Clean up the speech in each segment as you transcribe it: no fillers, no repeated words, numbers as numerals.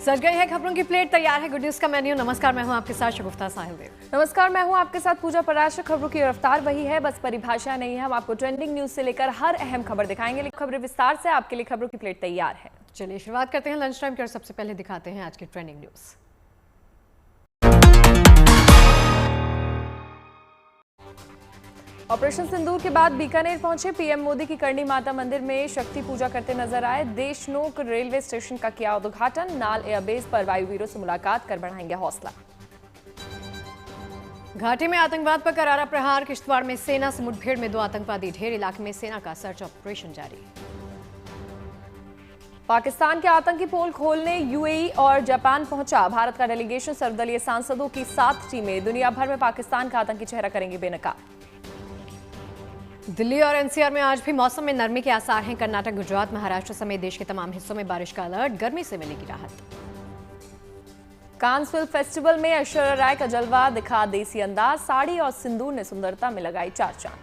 सज गई है खबरों की प्लेट, तैयार है गुड न्यूज का मेन्यू। नमस्कार, मैं हूं आपके साथ शगुफ्ता साहिल देव। नमस्कार, मैं हूं आपके साथ पूजा पराशर। खबरों की रफ्तार वही है, बस परिभाषा नहीं है। हम आपको ट्रेंडिंग न्यूज से लेकर हर अहम खबर दिखाएंगे। खबरें विस्तार से, आपके लिए खबरों की प्लेट तैयार है। चलिए शुरुआत करते हैं लंच टाइम की और सबसे पहले दिखाते हैं आज की ट्रेंडिंग न्यूज। ऑपरेशन सिंदूर के बाद बीकानेर पहुंचे पीएम मोदी की करणी माता मंदिर में शक्ति पूजा करते नजर आए। देशनोक रेलवे स्टेशन का किया उद्घाटन। नाल एयरबेस पर वायुवीरों से मुलाकात कर बढ़ाएंगे हौसला। घाटी में आतंकवाद पर करारा प्रहार। किश्तवाड़ में सेना से मुठभेड़ में 2 आतंकवादी ढेर। इलाके में सेना का सर्च ऑपरेशन जारी। पाकिस्तान के आतंकी पोल खोलने यूएई और जापान पहुंचा भारत का डेलीगेशन। सर्वदलीय सांसदों की 7 टीमें दुनिया भर में पाकिस्तान का आतंकी चेहरा करेंगी बेनकाब। दिल्ली और एनसीआर में आज भी मौसम में नरमी के आसार हैं। कर्नाटक, गुजरात, महाराष्ट्र समेत देश के तमाम हिस्सों में बारिश का अलर्ट। गर्मी से मिलेगी राहत। कांस फिल्म फेस्टिवल में ऐश्वर्या राय का जलवा दिखा देसी अंदाज। साड़ी और सिंदूर ने सुंदरता में लगाई 4 चांद।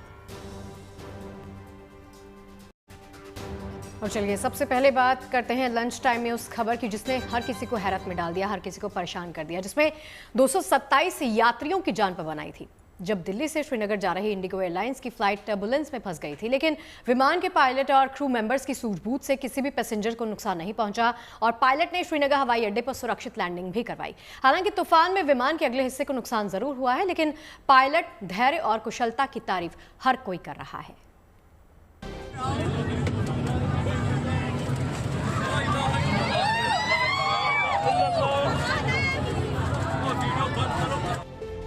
और चलिए सबसे पहले बात करते हैं लंच टाइम में उस खबर की जिसने हर किसी को हैरत में डाल दिया, हर किसी को परेशान कर दिया, जिसमें 227 यात्रियों की जान पर बनाई थी। जब दिल्ली से श्रीनगर जा रही इंडिगो एयरलाइंस की फ्लाइट टर्बुलेंस में फंस गई थी, लेकिन विमान के पायलट और क्रू मेंबर्स की सूझबूझ से किसी भी पैसेंजर को नुकसान नहीं पहुंचा और पायलट ने श्रीनगर हवाई अड्डे पर सुरक्षित लैंडिंग भी करवाई। हालांकि तूफान में विमान के अगले हिस्से को नुकसान जरूर हुआ है, लेकिन पायलट धैर्य और कुशलता की तारीफ हर कोई कर रहा है।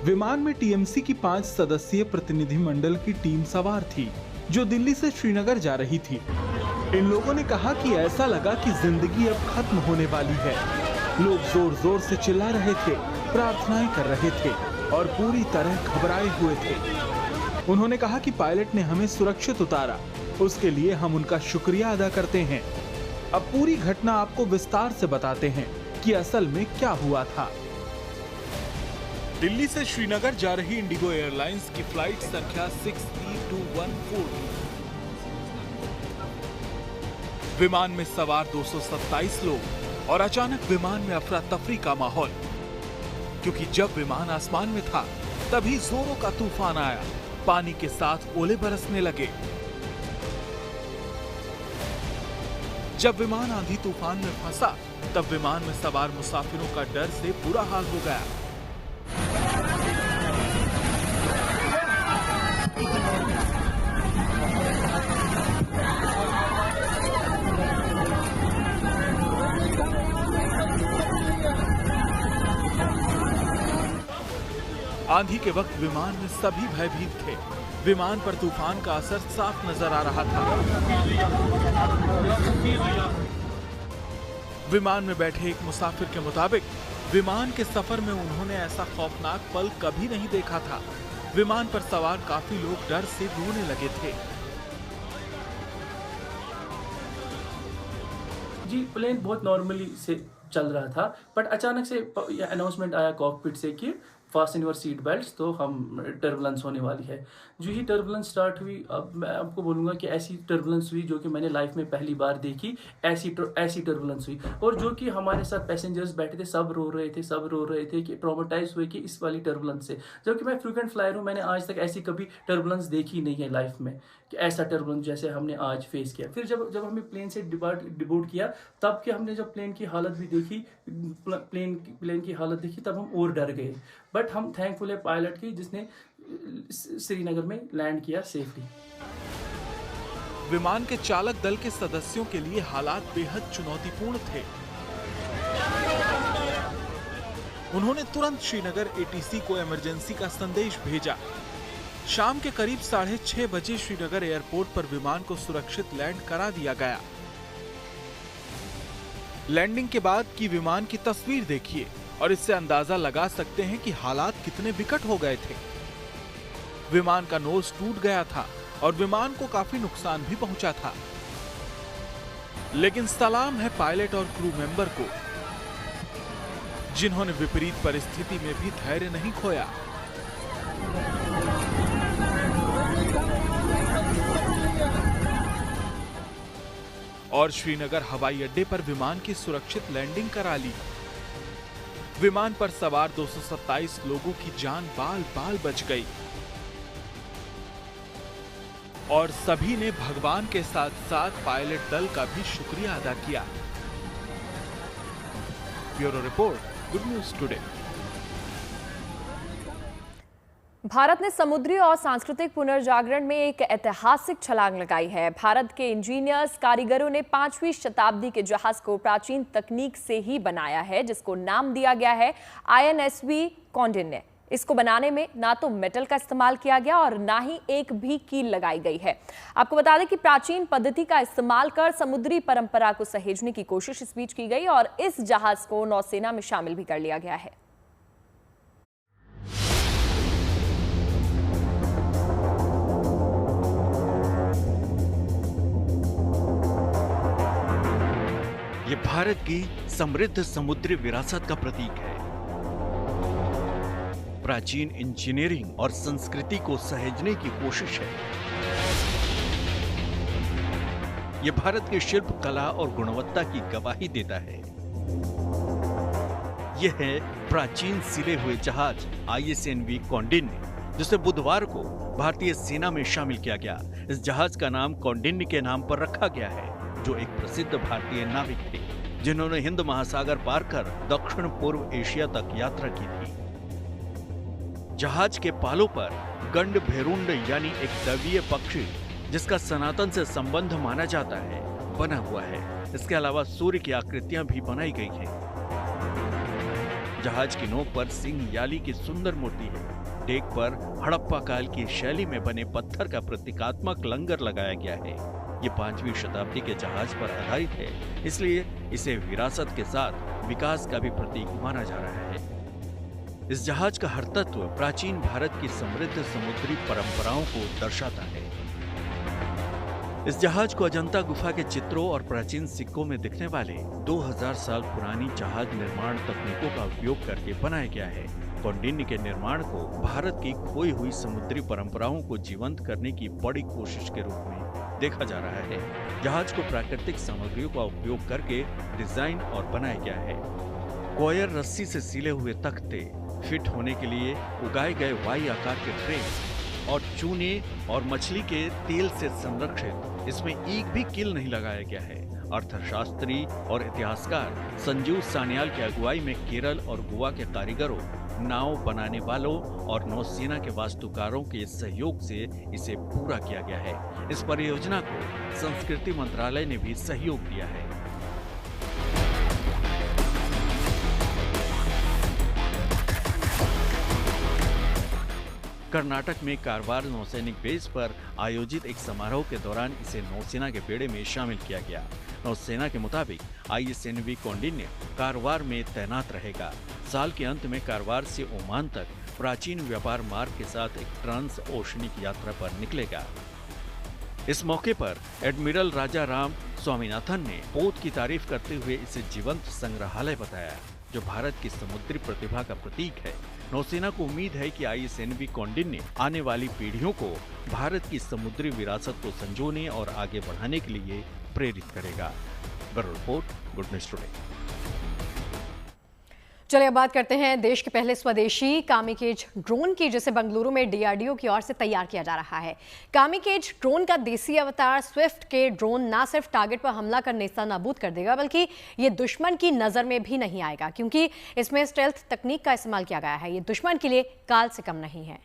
विमान में टीएमसी की 5 सदस्यीय प्रतिनिधिमंडल की टीम सवार थी, जो दिल्ली से श्रीनगर जा रही थी। इन लोगों ने कहा कि ऐसा लगा कि जिंदगी अब खत्म होने वाली है। लोग जोर जोर से चिल्ला रहे थे, प्रार्थनाएं कर रहे थे और पूरी तरह घबराए हुए थे। उन्होंने कहा कि पायलट ने हमें सुरक्षित उतारा, उसके लिए हम उनका शुक्रिया अदा करते हैं। अब पूरी घटना आपको विस्तार से बताते हैं कि असल में क्या हुआ था। दिल्ली से श्रीनगर जा रही इंडिगो एयरलाइंस की फ्लाइट संख्या 63214 विमान में सवार 227 लोग और अचानक विमान में अफरा तफरी का माहौल, क्योंकि जब विमान आसमान में था तभी जोरों का तूफान आया। पानी के साथ ओले बरसने लगे। जब विमान आंधी तूफान में फंसा तब विमान में सवार मुसाफिरों का डर से बुरा हाल हो गया। आंधी के वक्त विमान में सभी भयभीत थे। विमान पर तूफान का असर साफ नजर आ रहा था। विमान में बैठे एक मुसाफिर के मुताबिक विमान के सफर में उन्होंने ऐसा खौफनाक पल कभी नहीं देखा था। विमान पर सवार काफी लोग डर से रोने लगे थे। जी, प्लेन बहुत नॉर्मली से चल रहा था, बट अचानक से अनाउंसमेंट आया कॉकपिट से कि फास्टन योर सीट बेल्ट्स, तो हम टर्बुलेंस होने वाली है। जो ही टर्बुलेंस स्टार्ट हुई, अब मैं आपको बोलूँगा कि ऐसी टर्बुलेंस हुई जो कि मैंने लाइफ में पहली बार देखी। ऐसी टर्बुलेंस हुई और जो कि हमारे साथ पैसेंजर्स बैठे थे सब रो रहे थे कि ट्रॉमेटाइज हुए कि इस वाली टर्बुलेंस से। जबकि मैं फ्रीक्वेंट फ्लायर हूँ, मैंने आज तक ऐसी कभी टर्बुलेंस देखी नहीं है लाइफ में कि ऐसा टर्बुलेंस जैसे हमने आज फेस किया। फिर जब हमें प्लेन से डिबोर्ड किया, तब कि हमने जब प्लेन की हालत भी देखी, प्लेन की हालत देखी, तब हम और डर गए। बट हम थैंकफुल है पायलट की जिसने श्रीनगर में लैंड किया सेफली। विमान के चालक दल के सदस्यों के लिए हालात बेहद चुनौतीपूर्ण थे। उन्होंने तुरंत श्रीनगर एटीसी को इमरजेंसी का संदेश भेजा। शाम के करीब 6:30 बजे श्रीनगर एयरपोर्ट पर विमान को सुरक्षित लैंड करा दिया गया। लैंडिंग के बाद की विमान की तस्वीर देखिए और इससे अंदाजा लगा सकते हैं कि हालात कितने विकट हो गए थे। विमान का नोज टूट गया था और विमान को काफी नुकसान भी पहुंचा था। लेकिन सलाम है पायलट और क्रू मेंबर को, जिन्होंने विपरीत परिस्थिति में भी धैर्य नहीं खोया। और श्रीनगर हवाई अड्डे पर विमान की सुरक्षित लैंडिंग करा ली। विमान पर सवार 227 लोगों की जान बाल बाल बच गई और सभी ने भगवान के साथ साथ पायलट दल का भी शुक्रिया अदा किया। Bureau report, good news today. Bharat ने समुद्री और सांस्कृतिक पुनर्जागरण में एक ऐतिहासिक छलांग लगाई है। भारत के इंजीनियर्स कारीगरों ने 5वीं शताब्दी के जहाज को प्राचीन तकनीक से ही बनाया है, जिसको नाम दिया गया है INSV कौंडिन्य। इसको बनाने में ना तो मेटल का इस्तेमाल किया गया और ना ही एक भी कील लगाई गई है। आपको बता दें कि प्राचीन पद्धति का इस्तेमाल कर समुद्री परंपरा को सहेजने की कोशिश इस बीच की गई और इस जहाज को नौसेना में शामिल भी कर लिया गया है। ये भारत की समृद्ध समुद्री विरासत का प्रतीक है। प्राचीन इंजीनियरिंग और संस्कृति को सहेजने की कोशिश है। ये भारत की शिल्प कला और गुणवत्ता की गवाही देता है। यह है प्राचीन सिले हुए जहाज INSV कौंडिन्य, जिसे बुधवार को भारतीय सेना में शामिल किया गया। इस जहाज का नाम कौंडिन्य के नाम पर रखा गया है, जो एक प्रसिद्ध भारतीय नाविक थे जिन्होंने हिंद महासागर पार कर दक्षिण पूर्व एशिया तक यात्रा की थी। जहाज के पालों पर गंड भेरुंड यानी एक दैवीय पक्षी, जिसका सनातन से संबंध माना जाता है, बना हुआ है। इसके अलावा सूर्य की आकृतियां भी बनाई गई हैं। जहाज की नोक पर सिंह याली की सुंदर मूर्ति है। डेक पर हड़प्पा काल की शैली में बने पत्थर का प्रतीकात्मक लंगर लगाया गया है। ये 5वीं शताब्दी के जहाज पर आधारित है, इसलिए इसे विरासत के साथ विकास का भी प्रतीक माना जा रहा है। इस जहाज का हर तत्व प्राचीन भारत की समृद्ध समुद्री परंपराओं को दर्शाता है। इस जहाज को अजंता गुफा के चित्रों और प्राचीन सिक्कों में दिखने वाले 2000 साल पुरानी जहाज निर्माण तकनीकों का उपयोग करके बनाया गया है। कौंडिन्य के निर्माण को भारत की खोई हुई समुद्री परंपराओं को जीवंत करने की बड़ी कोशिश के रूप में देखा जा रहा है। जहाज को प्राकृतिक सामग्रियों का उपयोग करके डिजाइन और बनाया गया है। कॉयर रस्सी से सिले हुए तख्ते, फिट होने के लिए उगाए गए वाई आकार के फ्रेम और चूने और मछली के तेल से संरक्षित इसमें एक भी कील नहीं लगाया गया है। अर्थशास्त्री और इतिहासकार संजीव सान्याल की अगुवाई में केरल और गोवा के कारीगरों, नाव बनाने वालों और नौसेना के वास्तुकारों के सहयोग से इसे पूरा किया गया है। इस परियोजना को संस्कृति मंत्रालय ने भी सहयोग दिया है। कर्नाटक में कारवार नौसैनिक बेस पर आयोजित एक समारोह के दौरान इसे नौसेना के बेड़े में शामिल किया गया। नौसेना के मुताबिक INSV कौंडिन्य कारवार में तैनात रहेगा। साल के अंत में कारवार से ओमान तक प्राचीन व्यापार मार्ग के साथ एक ट्रांस ओशनिक यात्रा पर निकलेगा। इस मौके पर एडमिरल राजा राम स्वामीनाथन ने पोत की तारीफ करते हुए इसे जीवंत संग्रहालय बताया, जो भारत की समुद्री प्रतिभा का प्रतीक है। नौसेना को उम्मीद है कि INSV कौंडिन्य आने वाली पीढ़ियों को भारत की समुद्री विरासत को संजोने और आगे बढ़ाने के लिए प्रेरित करेगा। Bureau report, good news today. चलिए अब बात करते हैं देश के पहले स्वदेशी कामिकेज ड्रोन की, जिसे बेंगलुरु में DRDO की ओर से तैयार किया जा रहा है। कामिकेज ड्रोन का देसी अवतार स्विफ्ट के ड्रोन न सिर्फ टारगेट पर हमला कर नेस्तनाबूद कर देगा, बल्कि ये दुश्मन की नजर में भी नहीं आएगा, क्योंकि इसमें स्टेल्थ तकनीक का इस्तेमाल किया गया है। ये दुश्मन के लिए काल से कम नहीं है।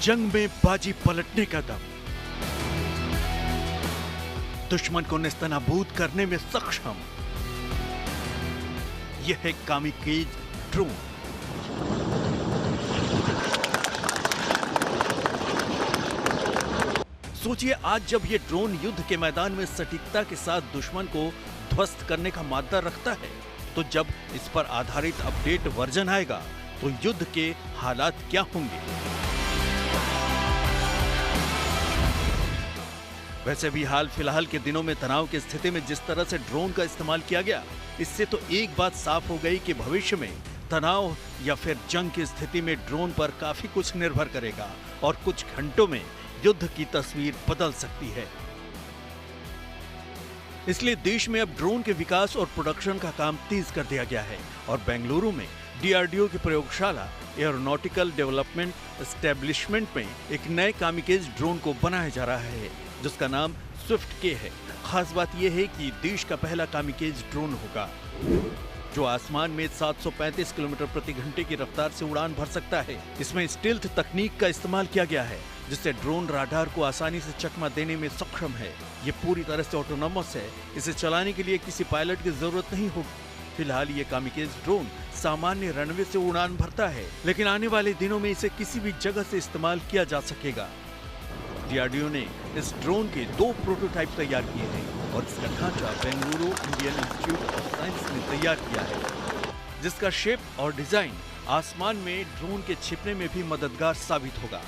जंग में बाजी पलटने का दम, दुश्मन को नेस्तनाबूद करने में सक्षम, यह है कामिकेज ड्रोन। सोचिए, आज जब यह ड्रोन युद्ध के मैदान में सटीकता के साथ दुश्मन को ध्वस्त करने का मादा रखता है, तो जब इस पर आधारित अपडेट वर्जन आएगा तो युद्ध के हालात क्या होंगे। वैसे भी हाल फिलहाल के दिनों में तनाव की स्थिति में जिस तरह से ड्रोन का इस्तेमाल किया गया, इससे तो एक बात साफ हो गई कि भविष्य में तनाव या फिर जंग की स्थिति में ड्रोन पर काफी कुछ निर्भर करेगा और कुछ घंटों में युद्ध की तस्वीर बदल सकती है। इसलिए देश में अब ड्रोन के विकास और प्रोडक्शन का काम तेज कर दिया गया है और बेंगलुरु में DRDO की प्रयोगशाला एरोनॉटिकल डेवलपमेंट एस्टेब्लिशमेंट में एक नए कामिकेज ड्रोन को बनाया जा रहा है, जिसका नाम स्विफ्ट के है। खास बात यह है कि देश का पहला कामिकेज ड्रोन होगा जो आसमान में 735 किलोमीटर प्रति घंटे की रफ्तार से उड़ान भर सकता है। इसमें स्टील्थ तकनीक का इस्तेमाल किया गया है, जिससे ड्रोन राडार को आसानी से चकमा देने में सक्षम है। ये पूरी तरह से ऑटोनोमस है, इसे चलाने के लिए किसी पायलट की जरूरत नहीं होगी। फिलहाल ये कामिकेज ड्रोन सामान्य रनवे से उड़ान भरता है, लेकिन आने वाले दिनों में इसे किसी भी जगह से इस्तेमाल किया जा सकेगा। DRDO ने इस ड्रोन के 2 प्रोटोटाइप तैयार किए हैं और इसका ढांचा Bengaluru Indian institute of science ने तैयार किया है, जिसका शेप और डिजाइन आसमान में ड्रोन के छिपने में भी मददगार साबित होगा।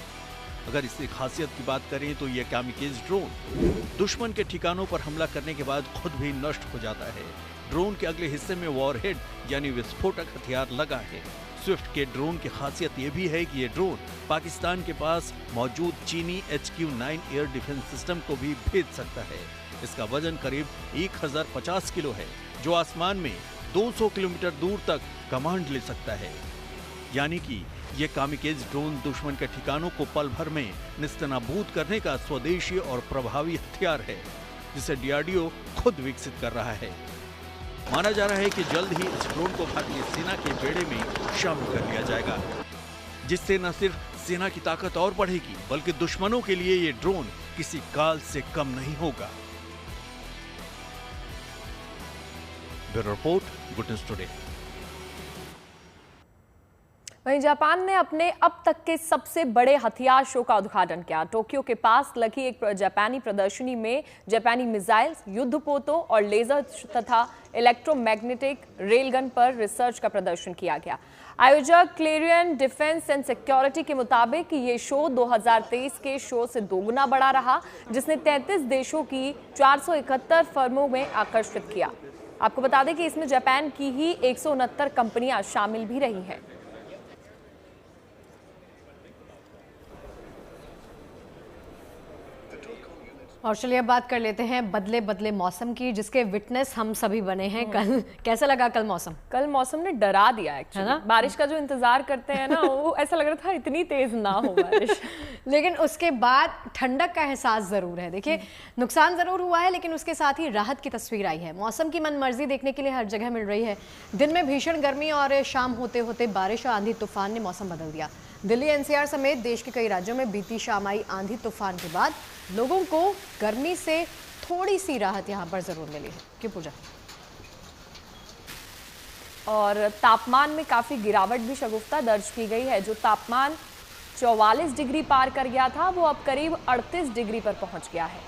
अगर इसकी खासियत की बात करें तो यह कामिकेज ड्रोन दुश्मन के ठिकानों पर हमला करने के बाद खुद भी नष्ट हो जाता है। ड्रोन के अगले हिस्से में वॉरहेड यानी विस्फोटक हथियार लगा है। स्विफ्ट के ड्रोन की खासियत यह भी है कि ये ड्रोन पाकिस्तान के पास मौजूद चीनी HQ-9 एयर डिफेंस सिस्टम को भी भेज सकता है। इसका वजन करीब 1050 किलो है, जो आसमान में 200 किलोमीटर दूर तक कमांड ले सकता है। यानी कि ये कामिकेज ड्रोन दुश्मन के ठिकानों को पल भर में निस्तनाबूद करने का स्वदेशी और प्रभावी हथियार है, जिसे DRDO खुद विकसित कर रहा है। माना जा रहा है कि जल्द ही इस ड्रोन को भारतीय सेना के बेड़े में शामिल कर लिया जाएगा, जिससे न सिर्फ सेना की ताकत और बढ़ेगी, बल्कि दुश्मनों के लिए ये ड्रोन किसी काल से कम नहीं होगा। Bureau report, good news today. वहीं जापान ने अपने अब तक के सबसे बड़े हथियार शो का उद्घाटन किया। टोक्यो के पास लगी एक जापानी प्रदर्शनी में जापानी मिसाइल, युद्धपोतों और लेजर तथा इलेक्ट्रोमैग्नेटिक रेलगन पर रिसर्च का प्रदर्शन किया गया। आयोजक क्लेरियन डिफेंस एंड सिक्योरिटी के मुताबिक ये शो 2023 के शो से दोगुना बड़ा रहा, जिसने 33 देशों की 471 फर्मों में आकर्षित किया। आपको बता दें कि इसमें जापान की ही 169 कंपनियां शामिल भी रही हैं। और चलिए अब बात कर लेते हैं बदले बदले मौसम की, जिसके विटनेस हम सभी बने हैं कल। कैसा लगा कल मौसम? कल मौसम ने डरा दिया एक्चुअली। बारिश का जो इंतजार करते हैं ना, वो ऐसा लग रहा था इतनी तेज ना हो बारिश। लेकिन उसके बाद ठंडक का एहसास जरूर है। देखिए, नुकसान जरूर हुआ है, लेकिन उसके साथ ही राहत की तस्वीर आई है। मौसम की मनमर्जी देखने के लिए हर जगह मिल रही है। दिन में भीषण गर्मी और शाम होते होते बारिश और आंधी तूफान ने मौसम बदल दिया। दिल्ली NCR समेत देश के कई राज्यों में बीती शाम आई आंधी तूफान के बाद लोगों को गर्मी से थोड़ी सी राहत यहां पर जरूर मिली है। क्यों पूजा? और तापमान में काफी गिरावट भी शगुफ्ता दर्ज की गई है। जो तापमान 44 डिग्री पार कर गया था, वो अब करीब 38 डिग्री पर पहुंच गया है।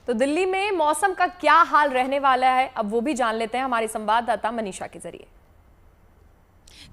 तो दिल्ली में मौसम का क्या हाल रहने वाला है, अब वो भी जान लेते हैं हमारे संवाददाता मनीषा के जरिए।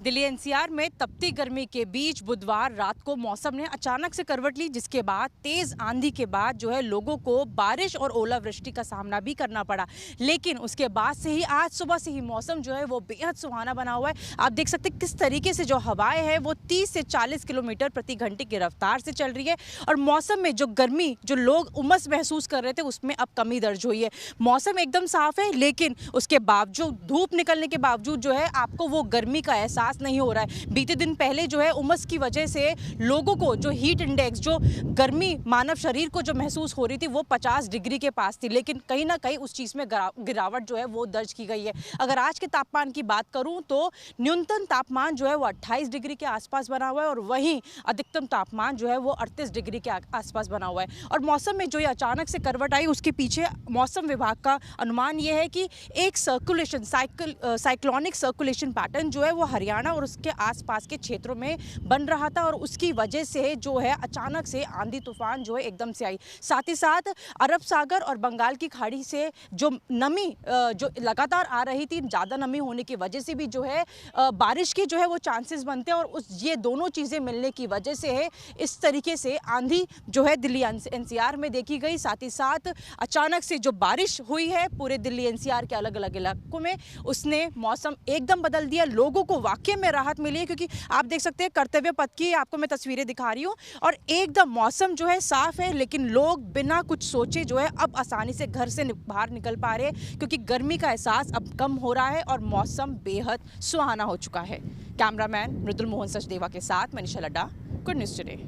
दिल्ली NCR में तपती गर्मी के बीच बुधवार रात को मौसम ने अचानक से करवट ली, जिसके बाद तेज आंधी के बाद जो है लोगों को बारिश और ओलावृष्टि का सामना भी करना पड़ा। लेकिन उसके बाद से ही आज सुबह से ही मौसम जो है वो बेहद सुहाना बना हुआ है। आप देख सकते हैं किस तरीके से जो हवाएं हैं वो 30 से 40 किलोमीटर प्रति घंटे की रफ्तार से चल रही है और मौसम में जो गर्मी, जो लोग उमस महसूस कर रहे थे, उसमें अब कमी दर्ज हुई है। मौसम एकदम साफ है, लेकिन उसके बावजूद धूप निकलने के बावजूद जो है आपको वो गर्मी का एहसास नहीं हो रहा है। बीते दिन पहले जो है उमस की वजह से लोगों को जो हीट इंडेक्स, जो गर्मी मानव शरीर को जो महसूस हो रही थी, वो 50 डिग्री के पास थी। लेकिन कहीं ना कहीं उस चीज़ में गिरावट जो है वो दर्ज की गई है। अगर आज के तापमान की बात करूं तो न्यूनतम तापमान जो है वो 28 डिग्री के आसपास बना हुआ है और वहीं अधिकतम तापमान जो है वो 38 डिग्री के आसपास बना हुआ है। और मौसम में जो ये अचानक से करवट आई, उसके पीछे मौसम विभाग का अनुमान ये है कि एक साइक्लोनिक सर्कुलेशन पैटर्न जो है वो हरियाणा हरियाणा और उसके आसपास के क्षेत्रों में बन रहा था और उसकी वजह से जो है अचानक से आंधी तूफान जो है एकदम से आई। साथ ही साथ अरब सागर और बंगाल की खाड़ी से जो नमी जो लगातार आ रही थी, ज़्यादा नमी होने की वजह से भी जो है बारिश के जो है वो चांसेस बनते हैं और ये दोनों चीज़ें मिलने की वजह से है इस तरीके से आंधी जो है दिल्ली एनसीआर में देखी गई। साथ ही साथ अचानक से जो बारिश हुई है पूरे दिल्ली एनसीआर के अलग अलग इलाकों में, उसने मौसम एकदम बदल दिया। लोगों को वाकई में राहत मिली है क्योंकि आप देख सकते हैं कर्तव्य पथ की आपको मैं तस्वीरें दिखा रही हूँ और एकदम मौसम जो है साफ है, लेकिन लोग बिना कुछ सोचे जो है अब आसानी से घर से बाहर निकल पा रहे हैं क्योंकि गर्मी का एहसास अब कम हो रहा है और मौसम बेहद सुहाना हो चुका है। कैमरामैन मृदुल मोहन सचदेवा के साथ Manisha Ladda, good news today.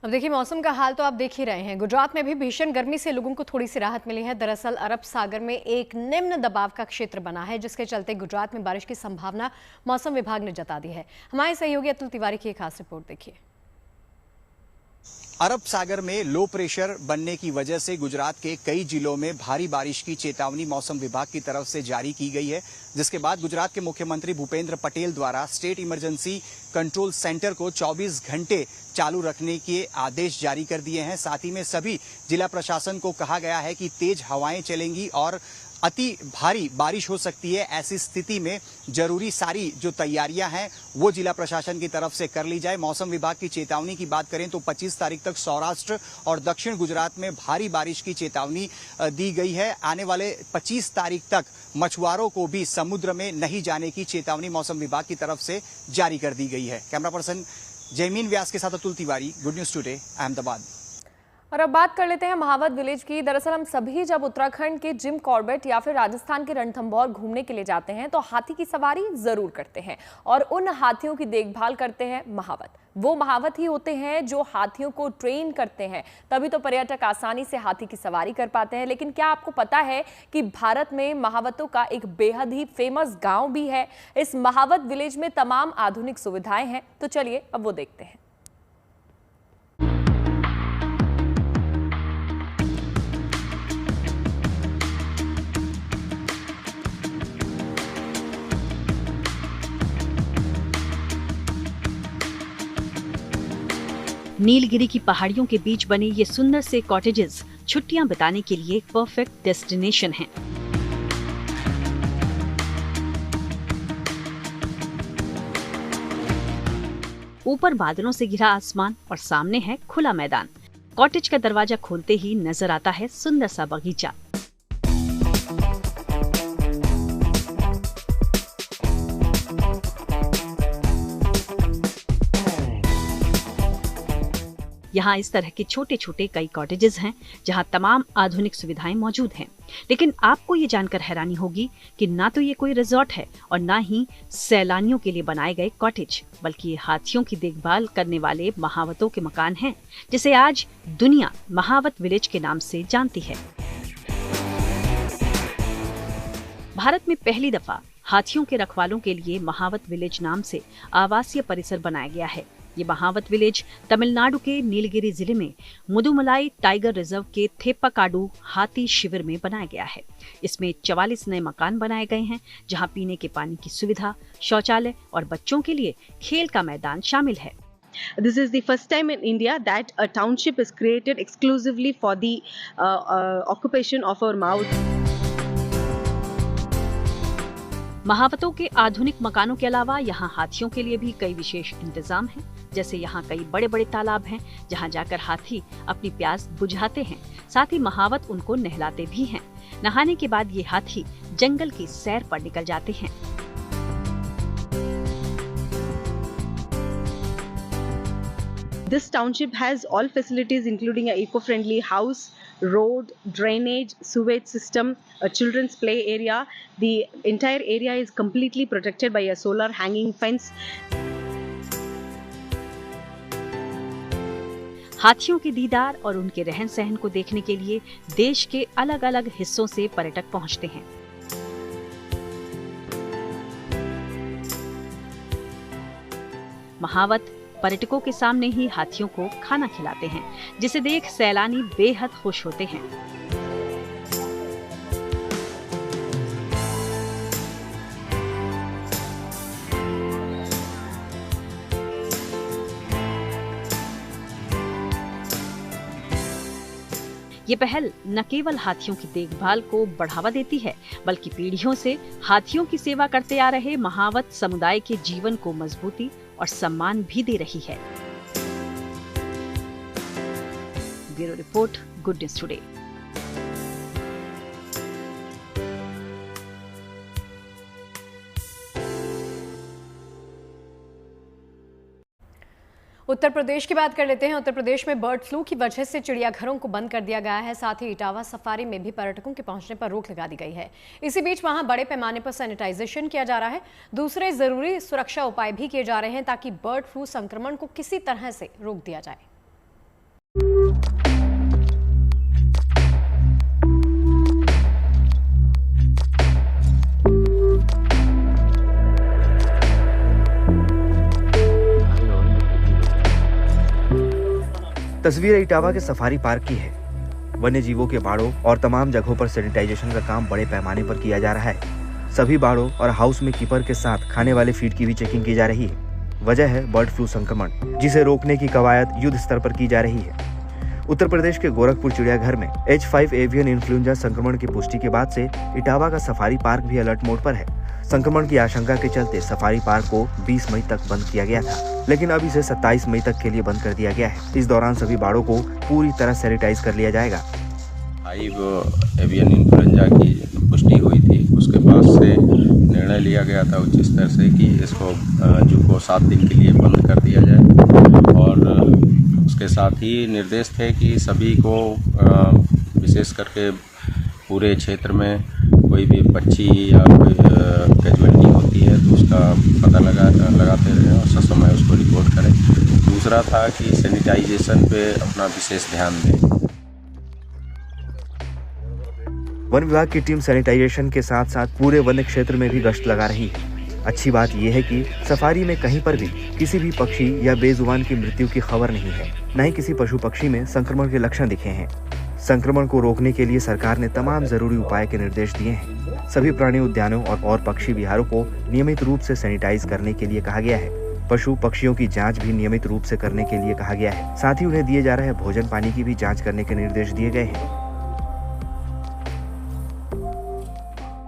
अब देखिए मौसम का हाल तो आप देख ही रहे हैं। गुजरात में भी भीषण गर्मी से लोगों को थोड़ी सी राहत मिली है। दरअसल अरब सागर में एक निम्न दबाव का क्षेत्र बना है जिसके चलते गुजरात में बारिश की संभावना मौसम विभाग ने जता दी है। हमारे सहयोगी अतुल तिवारी की एक खास रिपोर्ट देखिए। अरब सागर में लो प्रेशर बनने की वजह से गुजरात के कई जिलों में भारी बारिश की चेतावनी मौसम विभाग की तरफ से जारी की गई है, जिसके बाद गुजरात के मुख्यमंत्री भूपेंद्र पटेल द्वारा स्टेट इमरजेंसी कंट्रोल सेंटर को 24 घंटे चालू रखने के आदेश जारी कर दिए हैं। साथ ही में सभी जिला प्रशासन को कहा गया है कि तेज हवाएं चलेंगी और अति भारी बारिश हो सकती है। ऐसी स्थिति में जरूरी सारी जो तैयारियां हैं वो जिला प्रशासन की तरफ से कर ली जाए। मौसम विभाग की चेतावनी की बात करें तो 25 तारीख तक सौराष्ट्र और दक्षिण गुजरात में भारी बारिश की चेतावनी दी गई है। आने वाले 25 तारीख तक मछुआरों को भी समुद्र में नहीं जाने की चेतावनी मौसम विभाग की तरफ से जारी कर दी गई है। कैमरा पर्सन जयमीन व्यास के साथ Atul Tiwari, good news today, Ahmedabad. और अब बात कर लेते हैं महावत विलेज की। दरअसल हम सभी जब उत्तराखंड के जिम कॉर्बेट या फिर राजस्थान के रणथंभौर घूमने के लिए जाते हैं तो हाथी की सवारी जरूर करते हैं और उन हाथियों की देखभाल करते हैं महावत। वो महावत ही होते हैं जो हाथियों को ट्रेन करते हैं, तभी तो पर्यटक आसानी से हाथी की सवारी कर पाते हैं। लेकिन क्या आपको पता है कि भारत में महावतों का एक बेहद ही फेमस गांव भी है। इस महावत विलेज में तमाम आधुनिक सुविधाएं हैं, तो चलिए अब वो देखते हैं। नीलगिरी की पहाड़ियों के बीच बने ये सुंदर से कॉटेजेस छुट्टियां बिताने के लिए एक परफेक्ट डेस्टिनेशन हैं। ऊपर बादलों से घिरा आसमान और सामने है खुला मैदान। कॉटेज का दरवाजा खोलते ही नजर आता है सुंदर सा बगीचा। यहाँ इस तरह के छोटे छोटे कई कॉटेजेस हैं जहाँ तमाम आधुनिक सुविधाएं मौजूद हैं। लेकिन आपको ये जानकर हैरानी होगी कि ना तो ये कोई रिजॉर्ट है और ना ही सैलानियों के लिए बनाए गए कॉटेज, बल्कि ये हाथियों की देखभाल करने वाले महावतों के मकान हैं, जिसे आज दुनिया महावत विलेज के नाम से जानती है। भारत में पहली दफा हाथियों के रखवालों के लिए महावत विलेज नाम से आवासीय परिसर बनाया गया है। ये महावत विलेज तमिलनाडु के नीलगिरी जिले में मुदुमलाई टाइगर रिजर्व के थेप्पाकाडू हाथी शिविर में बनाया गया है। इसमें 44 नए मकान बनाए गए हैं, जहां पीने के पानी की सुविधा, शौचालय और बच्चों के लिए खेल का मैदान शामिल है। This is the first time in India that a township is created exclusively for the occupation of our Maut. महावतों के आधुनिक मकानों के अलावा यहाँ हाथियों के लिए भी कई विशेष इंतजाम हैं। जैसे यहाँ कई बड़े बड़े तालाब हैं जहाँ जाकर हाथी अपनी प्यास बुझाते हैं। साथ ही महावत उनको नहलाते भी हैं। नहाने के बाद ये हाथी जंगल की सैर पर निकल जाते हैं। This township has all facilities including a eco-friendly house, road, drainage, sewage system, a children's play area. The entire area is completely protected by a solar hanging fence. हाथियों के दीदार और उनके रहन सहन को देखने के लिए देश के अलग अलग हिस्सों से पर्यटक पहुंचते हैं। महावत पर्यटकों के सामने ही हाथियों को खाना खिलाते हैं, जिसे देख सैलानी बेहद खुश होते हैं। ये पहल न केवल हाथियों की देखभाल को बढ़ावा देती है, बल्कि पीढ़ियों से हाथियों की सेवा करते आ रहे महावत समुदाय के जीवन को मजबूती और सम्मान भी दे रही है। Bureau report, good news today. Uttar Pradesh की बात कर लेते हैं। उत्तर प्रदेश में बर्ड फ्लू की वजह से चिड़ियाघरों को बंद कर दिया गया है। साथ ही इटावा सफारी में भी पर्यटकों के पहुंचने पर रोक लगा दी गई है। इसी बीच वहां बड़े पैमाने पर सैनिटाइजेशन किया जा रहा है। दूसरे जरूरी सुरक्षा उपाय भी किए जा रहे हैं ताकि बर्ड फ्लू संक्रमण को किसी तरह से रोक दिया जाए। तस्वीर इटावा के सफारी पार्क की है। वन्य जीवों के बाड़ों और तमाम जगहों पर सैनिटाइजेशन का काम बड़े पैमाने पर किया जा रहा है। सभी बाड़ों और हाउस में कीपर के साथ खाने वाले फीड की भी चेकिंग की जा रही है। वजह है बर्ड फ्लू संक्रमण, जिसे रोकने की कवायद युद्ध स्तर पर की जा रही है। उत्तर प्रदेश के गोरखपुर चिड़ियाघर में H5 एवियन इन्फ्लुएंजा संक्रमण की पुष्टि के बाद से इटावा का सफारी पार्क भी अलर्ट मोड पर है। संक्रमण की आशंका के चलते सफारी पार्क को 20 मई तक बंद किया गया था, लेकिन अब इसे 27 मई तक के लिए बंद कर दिया गया है। इस दौरान सभी बाड़ों को पूरी तरह सैनिटाइज कर लिया जाएगा। 5 एवियन इन्फ्लुएंजा की पुष्टि हुई थी, उसके बाद से निर्णय लिया गया था उच्च स्तर से कि इसको जू को 7 दिन के लिए बंद कर दिया जाए। और उसके साथ ही निर्देश थे कि सभी को विशेष करके पूरे क्षेत्र में कोई भी पक्षी या कोई कैजुअलिटी होती है तो उसका पता लगाते रहें और ससमय उसको रिपोर्ट करें। दूसरा था कि सैनिटाइजेशन पे अपना विशेष ध्यान दें। वन विभाग की टीम सैनिटाइजेशन के साथ साथ पूरे वन क्षेत्र में भी गश्त लगा रही है। अच्छी बात यह है कि सफारी में कहीं पर भी किसी भी पक्षी या बेजुबान की मृत्यु की खबर नहीं है, न ही किसी पशु पक्षी में संक्रमण के लक्षण दिखे हैं। संक्रमण को रोकने के लिए सरकार ने तमाम जरूरी उपाय के निर्देश दिए हैं। सभी प्राणी उद्यानों और पक्षी विहारों को नियमित रूप से सैनिटाइज करने के लिए कहा गया है। पशु पक्षियों की जांच भी नियमित रूप से करने के लिए कहा गया है। साथ ही उन्हें दिए जा रहे भोजन पानी की भी जांच करने के निर्देश दिए गए हैं।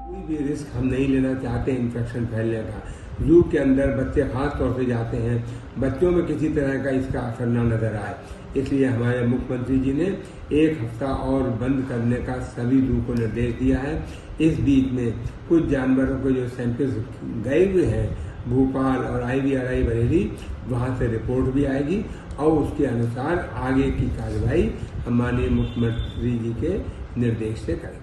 कोई भी रिस्क हम नहीं लेना चाहते इन्फेक्शन फैलने का। जू के अंदर बच्चे खास तौर से जाते हैं, बच्चों में किसी तरह का इसका असर न नजर आए, इसलिए हमारे मुख्यमंत्री जी ने 1 हफ्ता और बंद करने का सभी जू को निर्देश दिया है। इस बीच में कुछ जानवरों को जो सैंपल्स गए हुए हैं भोपाल और IVRI बरेली, वहां से रिपोर्ट भी आएगी और उसके अनुसार आगे की कार्रवाई हम माननीय मुख्यमंत्री जी के निर्देश से करेंगे।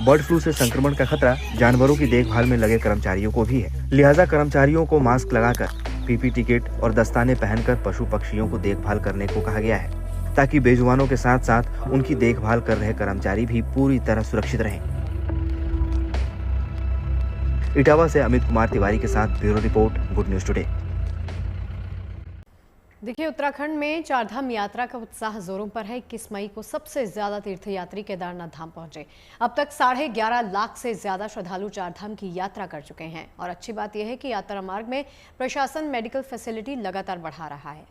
बर्ड फ्लू से संक्रमण का खतरा जानवरों की देखभाल में लगे कर्मचारियों को भी है, लिहाजा कर्मचारियों को मास्क लगाकर, PPE किट और दस्ताने पहनकर पशु पक्षियों को देखभाल करने को कहा गया है, ताकि बेजुबानों के साथ साथ उनकी देखभाल कर रहे कर्मचारी भी पूरी तरह सुरक्षित रहें। इटावा से अमित कुमार तिवारी के साथ bureau report, good news today. देखिए, उत्तराखंड में चारधाम यात्रा का उत्साह जोरों पर है। 21 मई को सबसे ज्यादा तीर्थयात्री केदारनाथ धाम पहुंचे। अब तक 11.5 लाख से ज्यादा श्रद्धालु चारधाम की यात्रा कर चुके हैं। और अच्छी बात यह है कि यात्रा मार्ग में प्रशासन मेडिकल फैसिलिटी लगातार बढ़ा रहा है।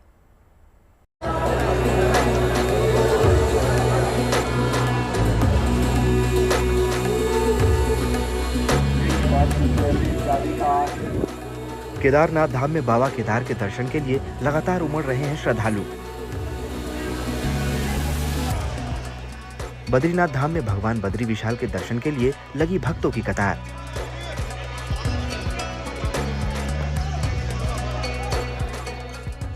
केदारनाथ धाम में बाबा केदार के दर्शन के लिए लगातार उमड़ रहे हैं श्रद्धालु। बद्रीनाथ धाम में भगवान बद्री विशाल के दर्शन के लिए लगी भक्तों की कतार।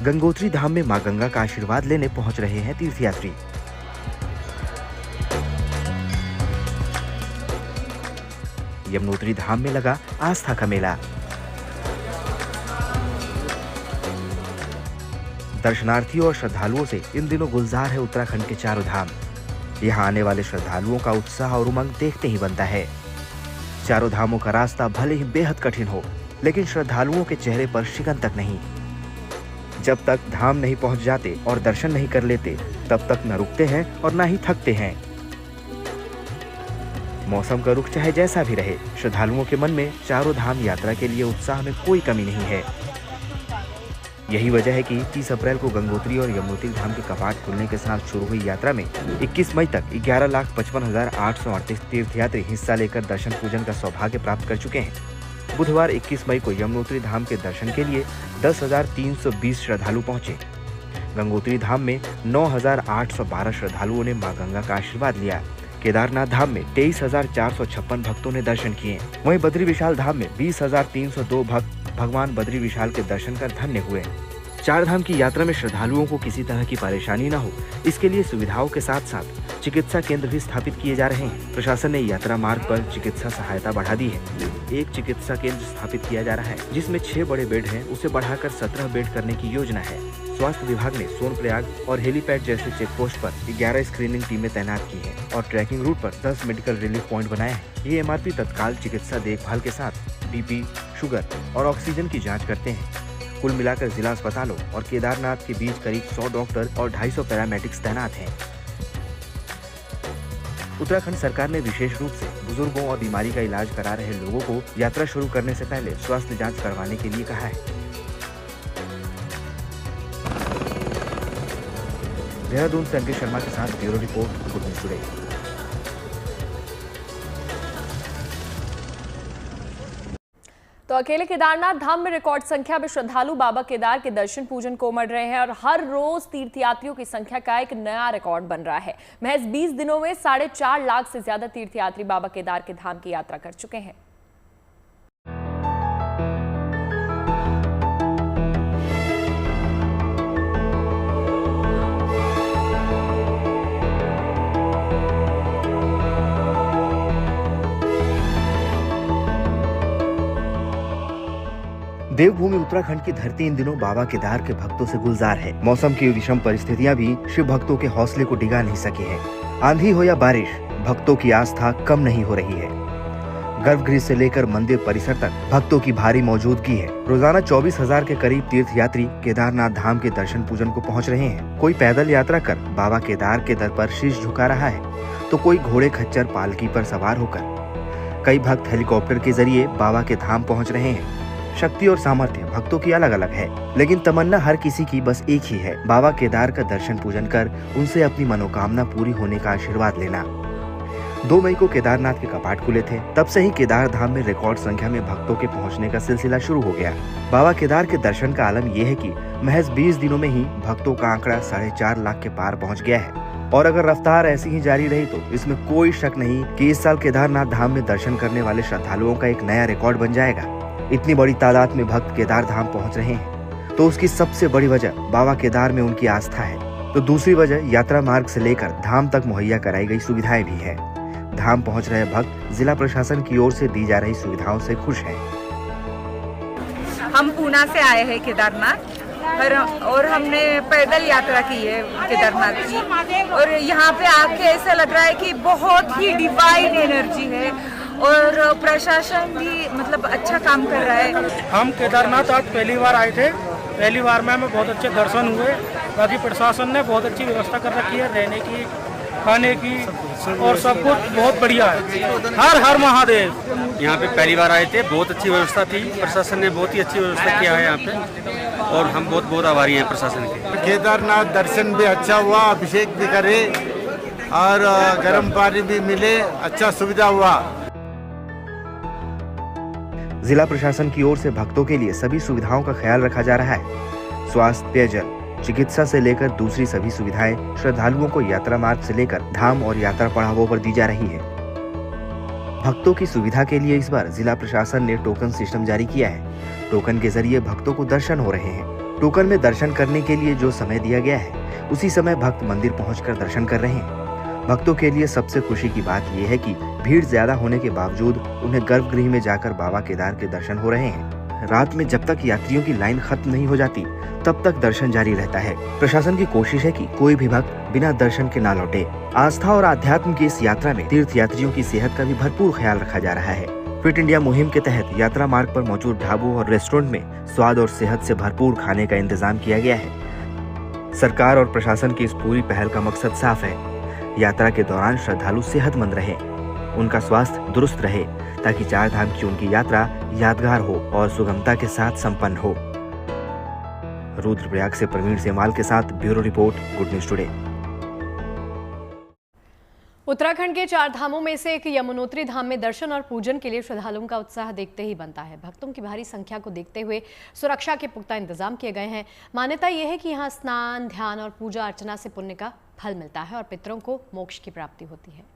गंगोत्री धाम में मां गंगा का आशीर्वाद लेने पहुंच रहे हैं तीर्थयात्री। यमुनोत्री धाम में लगा आस्था का मेला। दर्शनार्थियों और श्रद्धालुओं से इन दिनों गुलजार है उत्तराखंड के चारों धाम। यहाँ आने वाले श्रद्धालुओं का उत्साह और उमंग देखते ही बनता है। चारों धामों का रास्ता भले ही बेहद कठिन हो, लेकिन श्रद्धालुओं के चेहरे पर शिकन तक नहीं। जब तक धाम नहीं पहुंच जाते और दर्शन नहीं कर लेते, तब तक न रुकते हैं और न ही थकते हैं। मौसम का रुख चाहे जैसा भी रहे, श्रद्धालुओं के मन में चारों धाम यात्रा के लिए उत्साह में कोई कमी नहीं है। यही वजह है कि 30 अप्रैल को गंगोत्री और यमुनोत्री धाम के कपाट खुलने के साथ शुरू हुई यात्रा में 21 मई तक 11,55,838 तीर्थयात्री हिस्सा लेकर दर्शन पूजन का सौभाग्य प्राप्त कर चुके हैं। बुधवार 21 मई को यमुनोत्री धाम के दर्शन के लिए 10,320 श्रद्धालु पहुंचे। गंगोत्री धाम में 9,812 श्रद्धालुओं ने मां गंगा का आशीर्वाद लिया। केदारनाथ धाम में 23,456 भक्तों ने दर्शन किए। वहीं बद्री विशाल धाम में 20,302 भक्त भगवान बद्री विशाल के दर्शन कर धन्य हुए। चार धाम की यात्रा में श्रद्धालुओं को किसी तरह की परेशानी न हो, इसके लिए सुविधाओं के साथ साथ चिकित्सा केंद्र भी स्थापित किए जा रहे हैं। प्रशासन ने यात्रा मार्ग पर चिकित्सा सहायता बढ़ा दी है। एक चिकित्सा केंद्र स्थापित किया जा रहा है, जिसमें 6 बड़े बेड हैं, उसे बढ़ाकर 17 बेड करने की योजना है। स्वास्थ्य विभाग ने सोनप्रयाग और हेलीपैड जैसे चेक पोस्ट पर 11 स्क्रीनिंग टीमें तैनात की हैं और ट्रैकिंग रूट पर 10 मेडिकल रिलीफ पॉइंट बनाए हैं। ये MRP तत्काल चिकित्सा देखभाल के साथ BP, शुगर और ऑक्सीजन की जाँच करते हैं। कुल मिलाकर जिला अस्पतालों और केदारनाथ के बीच करीब 100 डॉक्टर और 250 पैरामेडिक्स तैनात हैं। उत्तराखंड सरकार ने विशेष रूप से बुजुर्गों और बीमारी का इलाज करा रहे लोगों को यात्रा शुरू करने से पहले स्वास्थ्य जांच करवाने के लिए कहा है। देहरादून से अंकित शर्मा के साथ bureau report, good news today. तो अकेले केदारनाथ धाम में रिकॉर्ड संख्या में श्रद्धालु बाबा केदार के दर्शन पूजन को उमड़ रहे हैं और हर रोज तीर्थयात्रियों की संख्या का एक नया रिकॉर्ड बन रहा है। महज 20 दिनों में 4.5 लाख से ज्यादा तीर्थयात्री बाबा केदार के धाम की यात्रा कर चुके हैं। देवभूमि उत्तराखंड की धरती इन दिनों बाबा केदार के भक्तों से गुलजार है। मौसम की विषम परिस्थितियां भी शिव भक्तों के हौसले को डिगा नहीं सकी है। आंधी हो या बारिश, भक्तों की आस्था कम नहीं हो रही है। गर्भगृह से लेकर मंदिर परिसर तक भक्तों की भारी मौजूदगी है। रोजाना 24,000 के करीब तीर्थयात्री केदारनाथ धाम के दर्शन पूजन को पहुंच रहे हैं। कोई पैदल यात्रा कर बाबा केदार के दर पर शीश झुका रहा है, तो कोई घोड़े खच्चर पालकी पर सवार होकर। कई भक्त हेलीकॉप्टर के जरिए बाबा के धाम पहुँच रहे हैं। शक्ति और सामर्थ्य भक्तों की अलग अलग है, लेकिन तमन्ना हर किसी की बस एक ही है, बाबा केदार का दर्शन पूजन कर उनसे अपनी मनोकामना पूरी होने का आशीर्वाद लेना। 2 मई को केदारनाथ के कपाट खुले थे। तब से ही केदार धाम में रिकॉर्ड संख्या में भक्तों के पहुंचने का सिलसिला शुरू हो गया। बाबा केदार के दर्शन का आलम यह है कि महज 20 दिनों में ही भक्तों का आंकड़ा 4.5 लाख के पार पहुँच गया है और अगर रफ्तार ऐसी ही जारी रही तो इसमें कोई शक नहीं कि इस साल केदारनाथ धाम में दर्शन करने वाले श्रद्धालुओं का एक नया रिकॉर्ड बन जाएगा। इतनी बड़ी तादाद में भक्त केदार धाम पहुंच रहे हैं तो उसकी सबसे बड़ी वजह बाबा केदार में उनकी आस्था है, तो दूसरी वजह यात्रा मार्ग से लेकर धाम तक मुहैया कराई गई सुविधाएं भी है। धाम पहुंच रहे भक्त जिला प्रशासन की ओर से दी जा रही सुविधाओं से खुश हैं। हम पूना से आए हैं केदारनाथ और हमने पैदल यात्रा की है केदारनाथ की, और यहाँ पे आके ऐसा लग रहा है कि बहुत ही डिवाइन एनर्जी है और प्रशासन भी मतलब अच्छा काम कर रहा है। हम केदारनाथ आज पहली बार आए थे। पहली बार में हमें बहुत अच्छे दर्शन हुए। बाकी प्रशासन ने बहुत अच्छी व्यवस्था कर रखी है, रहने की, खाने की और सब कुछ बहुत बढ़िया है। हर हर महादेव। यहाँ पे पहली बार आए थे, बहुत अच्छी व्यवस्था थी। प्रशासन ने बहुत ही अच्छी व्यवस्था किया है यहाँ पे और हम बहुत बहुत आभारी हैं प्रशासन के। केदारनाथ दर्शन भी अच्छा हुआ, अभिषेक भी करे और गर्म पानी भी मिले, अच्छा सुविधा हुआ। जिला प्रशासन की ओर से भक्तों के लिए सभी सुविधाओं का ख्याल रखा जा रहा है। स्वास्थ्य, पेयजल, चिकित्सा से लेकर दूसरी सभी सुविधाएं श्रद्धालुओं को यात्रा मार्ग से लेकर धाम और यात्रा पड़ावों पर दी जा रही है। भक्तों की सुविधा के लिए इस बार जिला प्रशासन ने टोकन सिस्टम जारी किया है। टोकन के जरिए भक्तों को दर्शन हो रहे हैं। टोकन में दर्शन करने के लिए जो समय दिया गया है उसी समय भक्त मंदिर पहुंचकर दर्शन कर रहे हैं। भक्तों के लिए सबसे खुशी की बात यह है कि भीड़ ज्यादा होने के बावजूद उन्हें गर्भगृह में जाकर बाबा केदार के दर्शन हो रहे हैं। रात में जब तक यात्रियों की लाइन खत्म नहीं हो जाती तब तक दर्शन जारी रहता है। प्रशासन की कोशिश है कि कोई भी भक्त बिना दर्शन के ना लौटे। आस्था और आध्यात्म की इस यात्रा में तीर्थ यात्रियों की सेहत का भी भरपूर ख्याल रखा जा रहा है। फिट इंडिया मुहिम के तहत यात्रा मार्ग पर मौजूद ढाबों और रेस्टोरेंट में स्वाद और सेहत से भरपूर खाने का इंतजाम किया गया है। सरकार और प्रशासन की इस पूरी पहल का मकसद साफ है, यात्रा के दौरान श्रद्धालु सेहतमंद रहे, उनका स्वास्थ्य दुरुस्त रहे, ताकि चार धाम की उनकी यात्रा यादगार हो और सुगमता के साथ संपन्न हो। रुद्रप्रयाग से प्रवीण सेमाल के साथ bureau report, good news today. Uttarakhand के 4 धामों में से एक यमुनोत्री धाम में दर्शन और पूजन के लिए श्रद्धालुओं का उत्साह देखते ही बनता है। भक्तों की भारी संख्या को देखते हुए सुरक्षा के पुख्ता इंतजाम किए गए हैं। मान्यता यह है कि यहाँ स्नान, ध्यान और पूजा अर्चना से पुण्य का फल मिलता है और पितरों को मोक्ष की प्राप्ति होती है।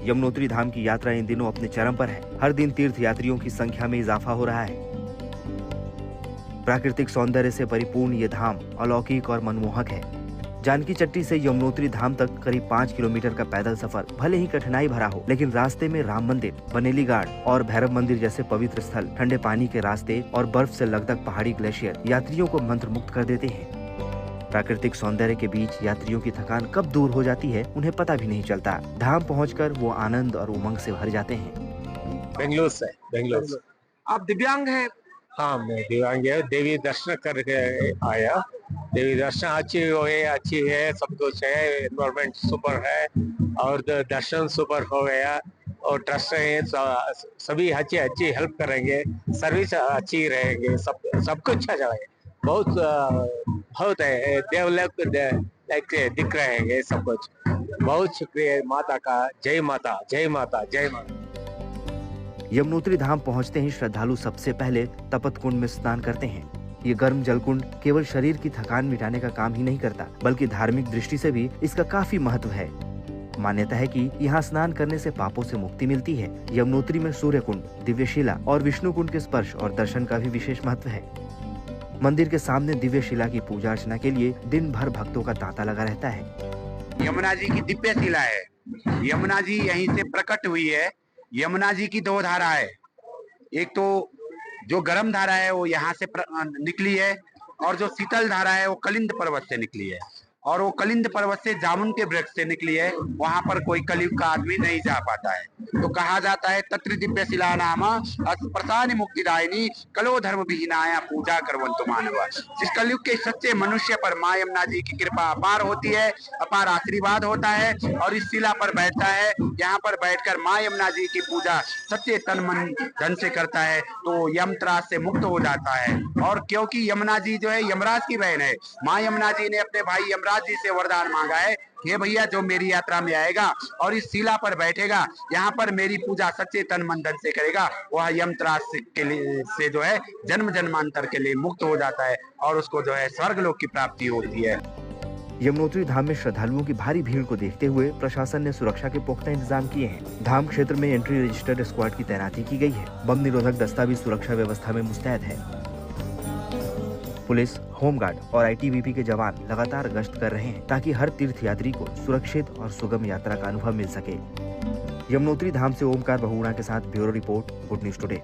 यमुनोत्री धाम की यात्रा इन दिनों अपने चरम पर है। हर दिन तीर्थ यात्रियों की संख्या में इजाफा हो रहा है। प्राकृतिक सौंदर्य से परिपूर्ण ये धाम अलौकिक और मनमोहक है। जानकी चट्टी से यमुनोत्री धाम तक करीब 5 किलोमीटर का पैदल सफर भले ही कठिनाई भरा हो, लेकिन रास्ते में राम मंदिर, बनेली घाट और भैरव मंदिर जैसे पवित्र स्थल, ठंडे पानी के रास्ते और बर्फ से लकदक पहाड़ी ग्लेशियर यात्रियों को मंत्रमुग्ध कर देते हैं। प्राकृतिक सौंदर्य के बीच यात्रियों की थकान कब दूर हो जाती है उन्हें पता भी नहीं चलता। धाम पहुंचकर वो आनंद और उमंग से भर जाते हैं। बेंगलुरु से। आप दिव्यांग हैं? हाँ, मैं दिव्यांग है। देवी दर्शन करके आया। देवी दर्शन अच्छी है, सब कुछ है, एनवायरमेंट सुपर है और दर्शन सुपर हो गया और ट्रस्ट है, सभी अच्छी हेल्प करेंगे, सर्विस अच्छी रहेंगे, सब कुछ अच्छा है। बहुत डेवलप दिख रहे हैं सब कुछ। बहुत शुक्रिया माता का। जय माता, जय माता, जय माता। यमुनोत्री धाम पहुंचते ही श्रद्धालु सबसे पहले तपत कुंड में स्नान करते हैं। ये गर्म जलकुंड केवल शरीर की थकान मिटाने का काम ही नहीं करता, बल्कि धार्मिक दृष्टि से भी इसका काफी महत्व है। मान्यता है कि यहाँ स्नान करने से पापों से मुक्ति मिलती है। यमुनोत्री में सूर्य कुंड, दिव्यशिला और विष्णु कुंड के स्पर्श और दर्शन का भी विशेष महत्व है। मंदिर के सामने दिव्य शिला की पूजा अर्चना के लिए दिन भर भक्तों का तांता लगा रहता है। यमुना जी की दिव्य शिला है। यमुना जी यहीं से प्रकट हुई है। यमुना जी की 2 धारा है। एक तो जो गर्म धारा है वो यहाँ से निकली है और जो शीतल धारा है वो कलिंद पर्वत से निकली है और वो कलिंद पर्वत से जामुन के वृक्ष से निकली है। वहां पर कोई कलयुग का आदमी नहीं जा पाता है। तो कहा जाता है तत्र दिव्य शिला नाम प्रसाद मुक्तिदायिनी कलो धर्म विहीनाया पूजा करवंतु मानव। जिस कलयुग के सच्चे मनुष्य पर माँ यमुना जी की कृपा अपार होती है, अपार आशीर्वाद होता है और इस शिला पर बैठता है। यहाँ पर बैठकर माँ यमुना जी की पूजा सच्चे तन मन धन से करता है तो यम त्रास से मुक्त हो जाता है। और क्योंकि यमुना जी जो है यमराज की बहन है, माँ यमुना जी ने अपने भाई यमराज जी से वरदान मांगा है, हे भैया जो मेरी यात्रा में आएगा और इस शिला पर बैठेगा, यहाँ पर मेरी पूजा सच्चे तन मन धन से करेगा, वह यम त्रास के लिए से जो है जन्म जन्मांतर के लिए मुक्त हो जाता है और उसको जो है स्वर्गलोक की प्राप्ति होती है। यमुनोत्री धाम में श्रद्धालुओं की भारी भीड़ को देखते हुए प्रशासन ने सुरक्षा के पुख्ता इंतजाम किए हैं। धाम क्षेत्र में एंट्री रजिस्टर्ड स्क्वाड की तैनाती की गई है। बम निरोधक दस्ता भी सुरक्षा व्यवस्था में मुस्तैद है। पुलिस, होमगार्ड और आईटीबीपी के जवान लगातार गश्त कर रहे हैं ताकि हर तीर्थयात्री को सुरक्षित और सुगम यात्रा का अनुभव मिल सके। यमुनोत्री धाम से ओमकार बहुगुणा के साथ bureau report, good news today.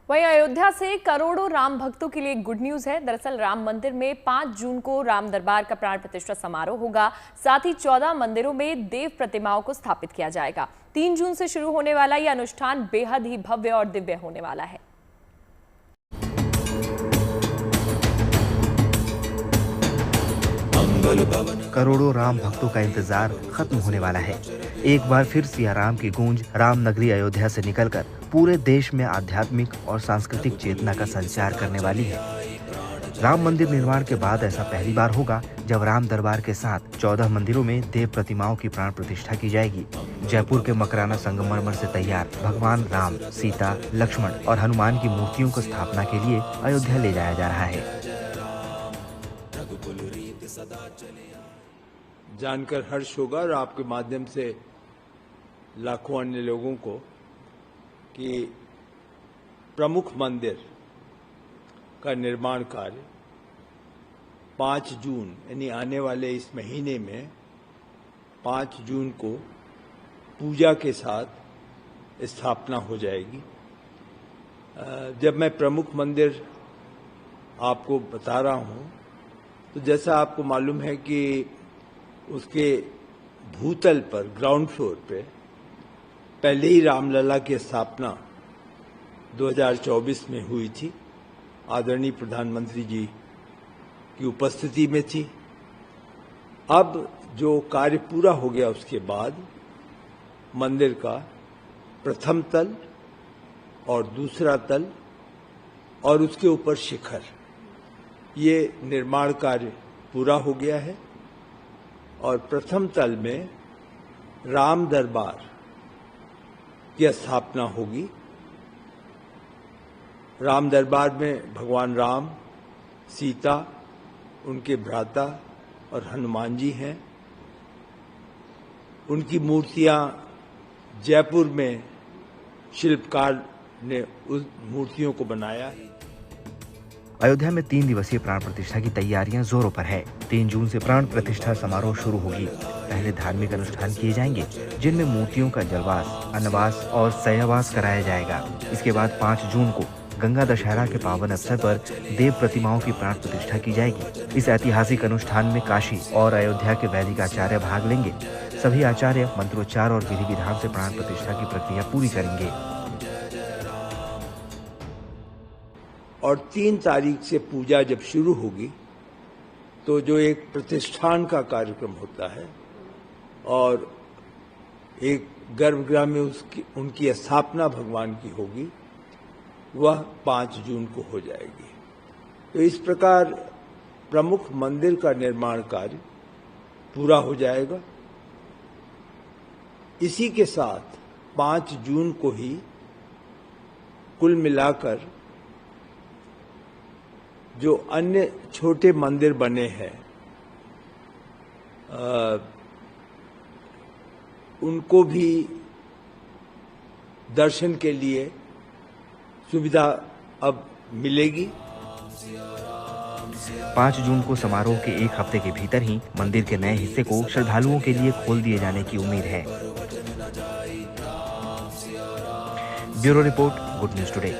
वहीं अयोध्या से करोड़ों राम भक्तों के लिए गुड न्यूज है। दरअसल राम मंदिर में 5 जून को राम दरबार का प्राण प्रतिष्ठा समारोह होगा। साथ ही 14 मंदिरों में देव प्रतिमाओं को स्थापित किया जाएगा। 3 जून से शुरू होने वाला यह अनुष्ठान बेहद ही भव्य और दिव्य होने वाला है। करोड़ों राम भक्तों का इंतजार खत्म होने वाला है। एक बार फिर सिया राम की गूंज राम नगरी अयोध्या से निकलकर पूरे देश में आध्यात्मिक और सांस्कृतिक चेतना का संचार करने वाली है। राम मंदिर निर्माण के बाद ऐसा पहली बार होगा जब राम दरबार के साथ 14 मंदिरों में देव प्रतिमाओं की प्राण प्रतिष्ठा की जाएगी। जयपुर के मकराना संगमरमर से तैयार भगवान राम, सीता, लक्ष्मण और हनुमान की मूर्तियों को स्थापना के लिए अयोध्या ले जाया जा रहा है। जानकर हर्ष होगा और आपके माध्यम से लाखों अन्य लोगों को कि प्रमुख मंदिर का निर्माण कार्य 5 जून यानी आने वाले इस महीने में 5 जून को पूजा के साथ स्थापना हो जाएगी। जब मैं प्रमुख मंदिर आपको बता रहा हूं तो जैसा आपको मालूम है कि उसके भूतल पर ग्राउंड फ्लोर पे पहले ही रामलला की स्थापना 2024 में हुई थी आदरणीय प्रधानमंत्री जी की उपस्थिति में थी। अब जो कार्य पूरा हो गया उसके बाद मंदिर का प्रथम तल और दूसरा तल और उसके ऊपर शिखर, ये निर्माण कार्य पूरा हो गया है और प्रथम तल में राम दरबार की स्थापना होगी। राम दरबार में भगवान राम, सीता, उनके भ्राता और हनुमान जी हैं। उनकी मूर्तियां जयपुर में शिल्पकार ने उस मूर्तियों को बनाया है। अयोध्या में 3 दिवसीय प्राण प्रतिष्ठा की तैयारियां जोरों पर है। 3 जून से प्राण प्रतिष्ठा समारोह शुरू होगी। पहले धार्मिक अनुष्ठान किए जाएंगे, जिनमें मूर्तियों का जलवास, अन्नवास और शय्यावास कराया जाएगा। इसके बाद 5 जून को गंगा दशहरा के पावन अवसर पर देव प्रतिमाओं की प्राण प्रतिष्ठा की जाएगी। इस ऐतिहासिक अनुष्ठान में काशी और अयोध्या के वैदिक आचार्य भाग लेंगे। सभी आचार्य मंत्रोच्चार और विधि विधान से प्राण प्रतिष्ठा की प्रक्रिया पूरी करेंगे। और 3 तारीख से पूजा जब शुरू होगी तो जो एक प्रतिष्ठान का कार्यक्रम होता है और एक गर्भगृह में उनकी स्थापना भगवान की होगी, वह 5 जून को हो जाएगी। तो इस प्रकार प्रमुख मंदिर का निर्माण कार्य पूरा हो जाएगा। इसी के साथ 5 जून को ही कुल मिलाकर जो अन्य छोटे मंदिर बने हैं उनको भी दर्शन के लिए सुविधा अब मिलेगी। 5 जून को समारोह के 1 हफ्ते के भीतर ही मंदिर के नए हिस्से को श्रद्धालुओं के लिए खोल दिए जाने की उम्मीद है। Bureau report, good news today.